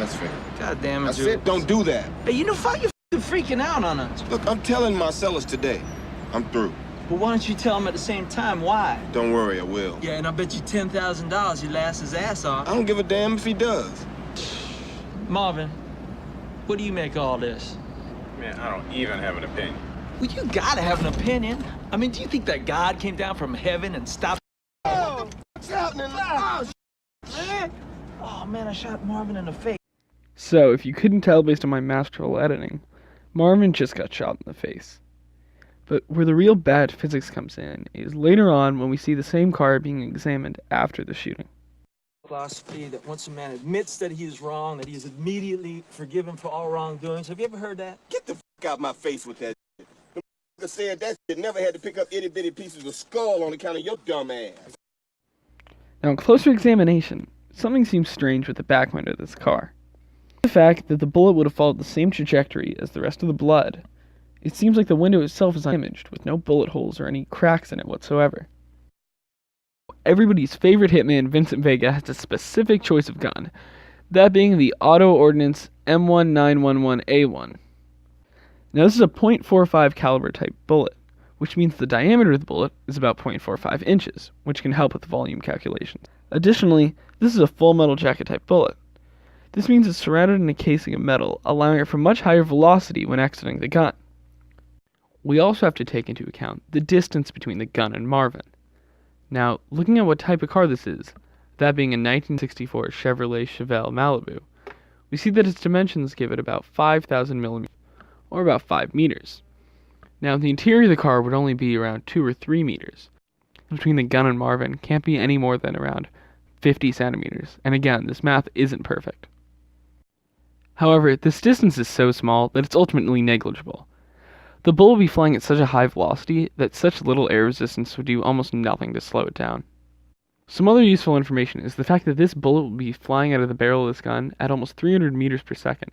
blasphemy. God damn it, I said don't do that. Hey, you know, fuck you freaking out on us. Look, I'm telling Marcellus today. I'm through. But why don't you tell him at the same time why? Don't worry, I will. Yeah, and I bet you $10,000 he'll ask his ass off. I don't give a damn if he does. Marvin, what do you make of all this? Man, I don't even have an opinion. Well, you gotta have an opinion. I mean, do you think that God came down from heaven and stopped? Oh, what's happening? Oh, Man. Oh, man, I shot Marvin in the face. So, if you couldn't tell based on my masterful editing, Marvin just got shot in the face. But where the real bad physics comes in is later on when we see the same car being examined after the shooting. Philosophy that once a man admits that he is wrong, that he is immediately forgiven for all wrongdoings. Have you ever heard that? get the out my face with that shit. The said that shit never had to pick up itty-bitty pieces of skull on account of your dumb ass. Now, on closer examination, something seems strange with the back window of this car. The fact that the bullet would have followed the same trajectory as the rest of the blood, it seems like the window itself is undamaged, with no bullet holes or any cracks in it whatsoever. Everybody's favorite hitman, Vincent Vega, has a specific choice of gun, that being the Auto Ordnance M1911A1. Now, this is a .45 caliber type bullet, which means the diameter of the bullet is about 0.45 inches, which can help with volume calculations. Additionally, this is a full metal jacket type bullet. This means it's surrounded in a casing of metal, allowing it for much higher velocity when exiting the gun. We also have to take into account the distance between the gun and Marvin. Now, looking at what type of car this is, that being a 1964 Chevrolet Chevelle Malibu, we see that its dimensions give it about 5,000 millimeters, or about 5 meters. Now, the interior of the car would only be around 2 or 3 meters. Between the gun and Marvin can't be any more than around 50 centimeters, and again, this math isn't perfect. However, this distance is so small that it's ultimately negligible. The bullet will be flying at such a high velocity that such little air resistance would do almost nothing to slow it down. Some other useful information is the fact that this bullet will be flying out of the barrel of this gun at almost 300 meters per second,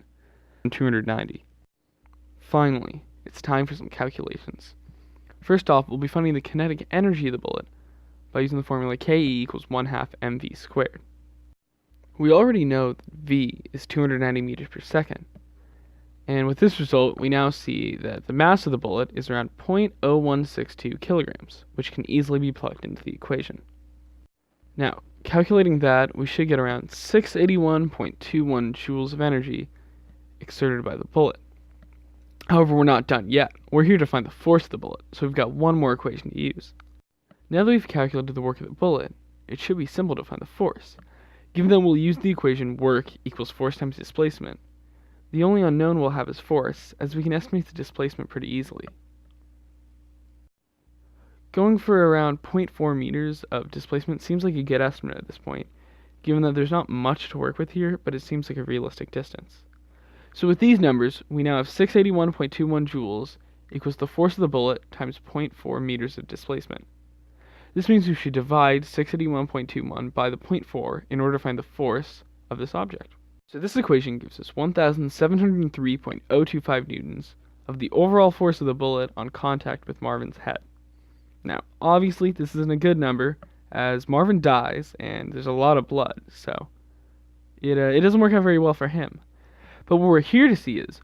and 290. Finally, it's time for some calculations. First off, we'll be finding the kinetic energy of the bullet by using the formula Ke equals 1/2 mv squared. We already know that v is 290 meters per second, and with this result, we now see that the mass of the bullet is around 0.0162 kilograms, which can easily be plugged into the equation. Now, calculating that, we should get around 681.21 joules of energy exerted by the bullet. However, we're not done yet. We're here to find the force of the bullet, so we've got one more equation to use. Now that we've calculated the work of the bullet, it should be simple to find the force. Given that we'll use the equation work equals force times displacement, the only unknown we'll have is force, as we can estimate the displacement pretty easily. Going for around 0.4 meters of displacement seems like a good estimate at this point, given that there's not much to work with here, but it seems like a realistic distance. So with these numbers, we now have 681.21 joules equals the force of the bullet times 0.4 meters of displacement. This means we should divide 681.21 by the 0.4 in order to find the force of this object. So this equation gives us 1,703.025 newtons of the overall force of the bullet on contact with Marvin's head. Now, obviously, this isn't a good number, as Marvin dies, and there's a lot of blood, so it doesn't work out very well for him. But what we're here to see is,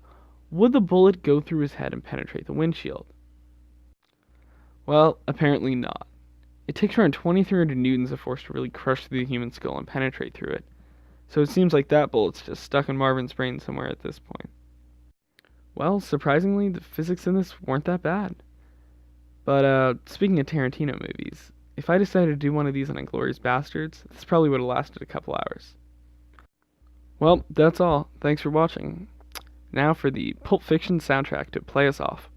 would the bullet go through his head and penetrate the windshield? Well, apparently not. It takes around 2,300 newtons of force to really crush through the human skull and penetrate through it, so it seems like that bullet's just stuck in Marvin's brain somewhere at this point. Well, surprisingly, the physics in this weren't that bad. But, speaking of Tarantino movies, if I decided to do one of these on Inglourious Basterds, this probably would have lasted a couple hours. Well, that's all. Thanks for watching. Now for the Pulp Fiction soundtrack to play us off.